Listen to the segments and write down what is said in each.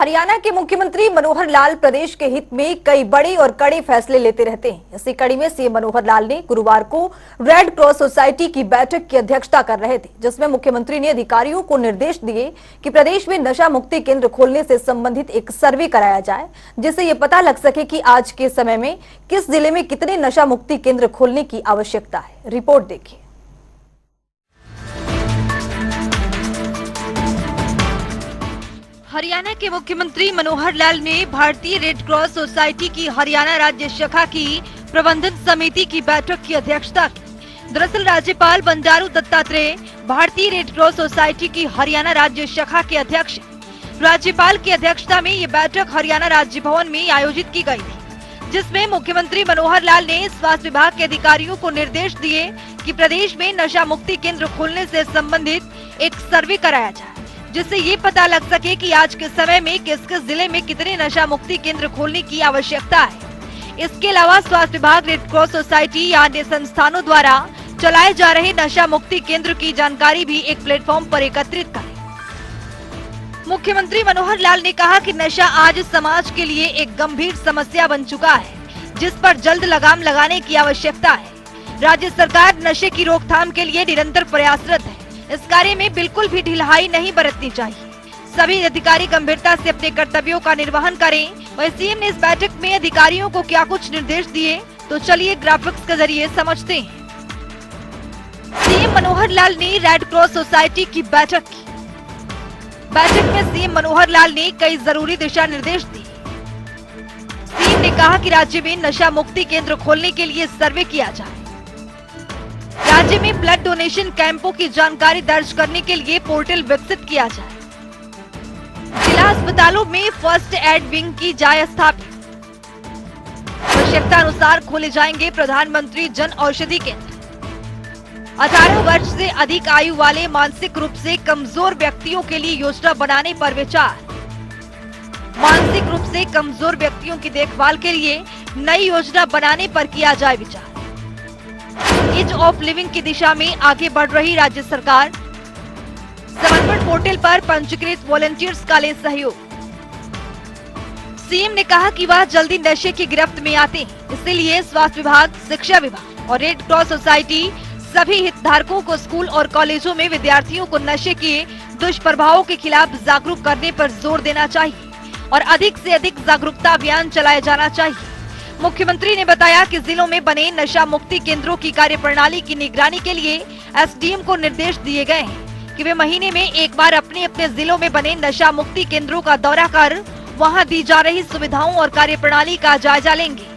हरियाणा के मुख्यमंत्री मनोहर लाल प्रदेश के हित में कई बड़े और कड़े फैसले लेते रहते हैं। इसी कड़ी में सीएम मनोहर लाल ने गुरुवार को रेड क्रॉस सोसाइटी की बैठक की अध्यक्षता कर रहे थे, जिसमें मुख्यमंत्री ने अधिकारियों को निर्देश दिए कि प्रदेश में नशा मुक्ति केंद्र खोलने से संबंधित एक सर्वे कराया जाए, जिससे ये पता लग सके कि आज के समय में किस जिले में कितने नशा मुक्ति केंद्र खोलने की आवश्यकता है। रिपोर्ट देखिए। हरियाणा के मुख्यमंत्री मनोहर लाल ने भारतीय रेड क्रॉस सोसाइटी की हरियाणा राज्य शाखा की प्रबंधन समिति की बैठक की अध्यक्षता की। दरअसल राज्यपाल बंडारू दत्तात्रेय भारतीय रेड क्रॉस सोसाइटी की हरियाणा राज्य शाखा के अध्यक्ष। राज्यपाल की अध्यक्षता में ये बैठक हरियाणा राज्य भवन में आयोजित की गई थी, जिसमें मुख्यमंत्री मनोहर लाल ने स्वास्थ्य विभाग के अधिकारियों को निर्देश दिए कि प्रदेश में नशा मुक्ति केंद्र खोलने से संबंधित एक सर्वे कराया जाए, जिससे ये पता लग सके कि आज के समय में किस किस जिले में कितने नशा मुक्ति केंद्र खोलने की आवश्यकता है। इसके अलावा स्वास्थ्य विभाग रेड क्रॉस सोसाइटी या अन्य संस्थानों द्वारा चलाए जा रहे नशा मुक्ति केंद्र की जानकारी भी एक प्लेटफॉर्म पर एकत्रित करें। मुख्यमंत्री मनोहर लाल ने कहा कि नशा आज समाज के लिए एक गंभीर समस्या बन चुका है, जिस पर जल्द लगाम लगाने की आवश्यकता है। राज्य सरकार नशे की रोकथाम के लिए निरंतर प्रयासरत है। इस कार्य में बिल्कुल भी ढिलाई नहीं बरतनी चाहिए। सभी अधिकारी गंभीरता से अपने कर्तव्यों का निर्वहन करें। वहीं सीएम ने इस बैठक में अधिकारियों को क्या कुछ निर्देश दिए, तो चलिए ग्राफिक्स के जरिए समझते हैं। सीएम मनोहर लाल ने रेड क्रॉस सोसाइटी की बैठक की। बैठक में सीएम मनोहर लाल ने कई जरूरी दिशा निर्देश दिए। सीएम ने कहा कि राज्य में नशा मुक्ति केंद्र खोलने के लिए सर्वे किया जाए। राज्य में ब्लड डोनेशन कैंपों की जानकारी दर्ज करने के लिए पोर्टल विकसित किया जाए। जिला अस्पतालों में फर्स्ट एड विंग की जाए स्थापित। आवश्यकता अनुसार खोले जाएंगे प्रधानमंत्री जन औषधि केंद्र। 18 वर्ष से अधिक आयु वाले मानसिक रूप से कमजोर व्यक्तियों के लिए योजना बनाने पर विचार। मानसिक रूप से कमजोर व्यक्तियों की देखभाल के लिए नई योजना बनाने पर किया जाए विचार। ईज ऑफ लिविंग की दिशा में आगे बढ़ रही राज्य सरकार। समर्पण पोर्टल पर पंजीकृत वॉलंटियर्स का ले सहयोग। सीएम ने कहा कि वह जल्दी नशे की गिरफ्त में आते हैं, इसलिए स्वास्थ्य विभाग, शिक्षा विभाग और रेड क्रॉस सोसाइटी सभी हितधारकों को स्कूल और कॉलेजों में विद्यार्थियों को नशे के दुष्प्रभावों के खिलाफ जागरूक करने पर जोर देना चाहिए और अधिक से अधिक जागरूकता अभियान चलाया जाना चाहिए। मुख्यमंत्री ने बताया कि जिलों में बने नशा मुक्ति केंद्रों की कार्यप्रणाली की निगरानी के लिए एसडीएम को निर्देश दिए गए हैं कि वे महीने में एक बार अपने अपने जिलों में बने नशा मुक्ति केंद्रों का दौरा कर वहां दी जा रही सुविधाओं और कार्यप्रणाली का जायजा लेंगे।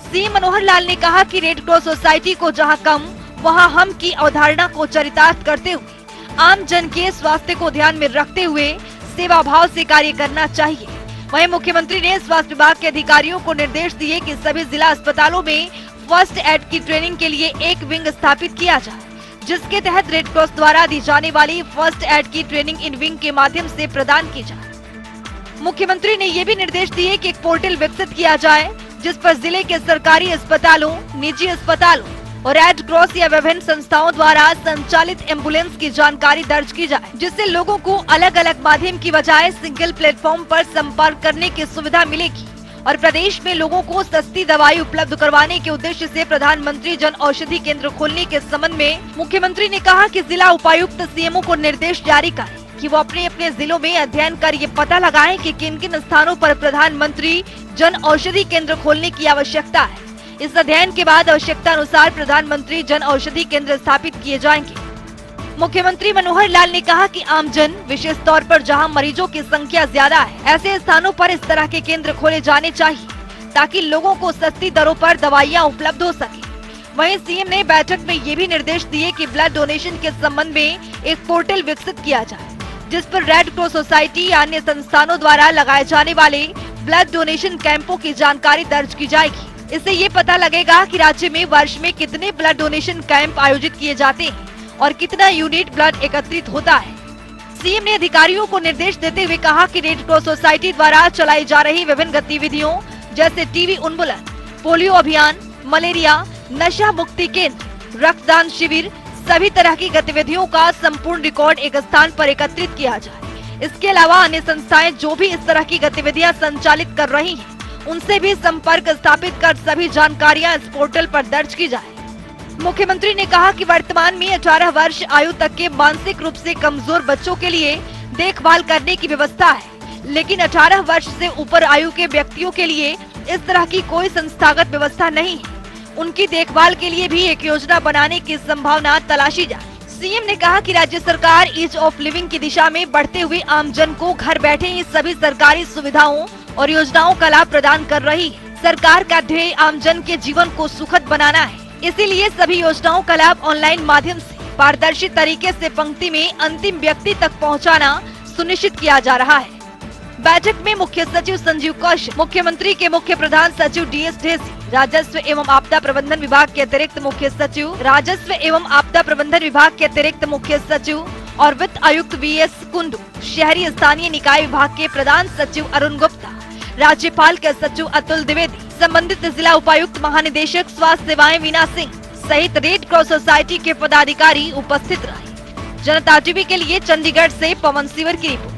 सीएम मनोहर लाल ने कहा कि रेड क्रॉस सोसाइटी को जहां कम वहां हम की अवधारणा को चरितार्थ करते हुए आम जन के स्वास्थ्य को ध्यान में रखते हुए सेवा भाव से कार्य करना चाहिए। वहीं मुख्यमंत्री ने स्वास्थ्य विभाग के अधिकारियों को निर्देश दिए कि सभी जिला अस्पतालों में फर्स्ट एड की ट्रेनिंग के लिए एक विंग स्थापित किया जाए, जिसके तहत रेड क्रॉस द्वारा दी जाने वाली फर्स्ट एड की ट्रेनिंग इन विंग के माध्यम से प्रदान की जाए। मुख्यमंत्री ने ये भी निर्देश दिए कि एक पोर्टल विकसित किया जाए, जिस पर जिले के सरकारी अस्पतालों, निजी अस्पतालों और रेड क्रॉस या विभिन्न संस्थाओं द्वारा संचालित एम्बुलेंस की जानकारी दर्ज की जाए, जिससे लोगों को अलग अलग माध्यम की बजाय सिंगल प्लेटफॉर्म पर संपर्क करने की सुविधा मिलेगी। और प्रदेश में लोगों को सस्ती दवाई उपलब्ध करवाने के उद्देश्य से प्रधानमंत्री जन औषधि केंद्र खोलने के संबंध में मुख्यमंत्री ने कहा कि जिला उपायुक्त सीएमओ को निर्देश जारी करें कि वो अपने अपने जिलों में अध्ययन कर ये पता लगाएं कि किन किन स्थानों पर प्रधानमंत्री जन औषधि केंद्र खोलने की आवश्यकता है। इस अध्ययन के बाद आवश्यकता अनुसार प्रधानमंत्री जन औषधि केंद्र स्थापित किए जाएंगे। मुख्यमंत्री मनोहर लाल ने कहा कि आमजन, विशेष तौर पर जहां मरीजों की संख्या ज्यादा है, ऐसे स्थानों पर इस तरह के केंद्र खोले जाने चाहिए, ताकि लोगों को सस्ती दरों पर दवाइयां उपलब्ध हो सके। वहीं सीएम ने बैठक में ये भी निर्देश दिए कि ब्लड डोनेशन के संबंध में एक पोर्टल विकसित किया जाए, जिस पर रेड क्रॉस सोसाइटी या अन्य संस्थानों द्वारा लगाए जाने वाले ब्लड डोनेशन कैंपों की जानकारी दर्ज की जाएगी। इससे ये पता लगेगा कि राज्य में वर्ष में कितने ब्लड डोनेशन कैंप आयोजित किए जाते हैं और कितना यूनिट ब्लड एकत्रित होता है। सीएम ने अधिकारियों को निर्देश देते हुए कहा कि रेड क्रॉस सोसाइटी द्वारा चलाई जा रही विभिन्न गतिविधियों जैसे टीबी उन्मूलन, पोलियो अभियान, मलेरिया, नशा मुक्ति केंद्र, रक्तदान शिविर, सभी तरह की गतिविधियों का संपूर्ण रिकॉर्ड एक स्थान पर एकत्रित किया जाए। इसके अलावा अन्य संस्थाएं जो भी इस तरह की गतिविधियां संचालित कर रही हैं, उनसे भी संपर्क स्थापित कर सभी जानकारियां इस पोर्टल पर दर्ज की जाए। मुख्यमंत्री ने कहा कि वर्तमान में 18 वर्ष आयु तक के मानसिक रूप से कमजोर बच्चों के लिए देखभाल करने की व्यवस्था है, लेकिन 18 वर्ष से ऊपर आयु के व्यक्तियों के लिए इस तरह की कोई संस्थागत व्यवस्था नहीं है। उनकी देखभाल के लिए भी एक योजना बनाने की संभावना तलाशी जाए। सीएम ने कहा कि राज्य सरकार ईज ऑफ लिविंग की दिशा में बढ़ते हुए आमजन को घर बैठे ही सभी सरकारी सुविधाओं और योजनाओं का लाभ प्रदान कर रही है। सरकार का ध्येय आमजन के जीवन को सुखद बनाना है, इसीलिए सभी योजनाओं का लाभ ऑनलाइन माध्यम से पारदर्शी तरीके से पंक्ति में अंतिम व्यक्ति तक पहुंचाना सुनिश्चित किया जा रहा है। बैठक में मुख्य सचिव संजीव कौशल, मुख्यमंत्री के मुख्य प्रधान सचिव डीएस ढेसी, राजस्व एवं आपदा प्रबंधन विभाग के अतिरिक्त मुख्य सचिव, राजस्व एवं आपदा प्रबंधन विभाग के अतिरिक्त मुख्य सचिव और वित्त आयुक्त वीएस कुंडू, शहरी स्थानीय निकाय विभाग के प्रधान सचिव अरुण गुप्ता, राज्यपाल के सचिव अतुल द्विवेदी, संबंधित जिला उपायुक्त महानिदेशक स्वास्थ्य सेवाएं वीना सिंह सहित रेड क्रॉस सोसाइटी के पदाधिकारी उपस्थित रहे। जनता टीवी के लिए चंडीगढ़ से पवन सिवर की रिपोर्ट।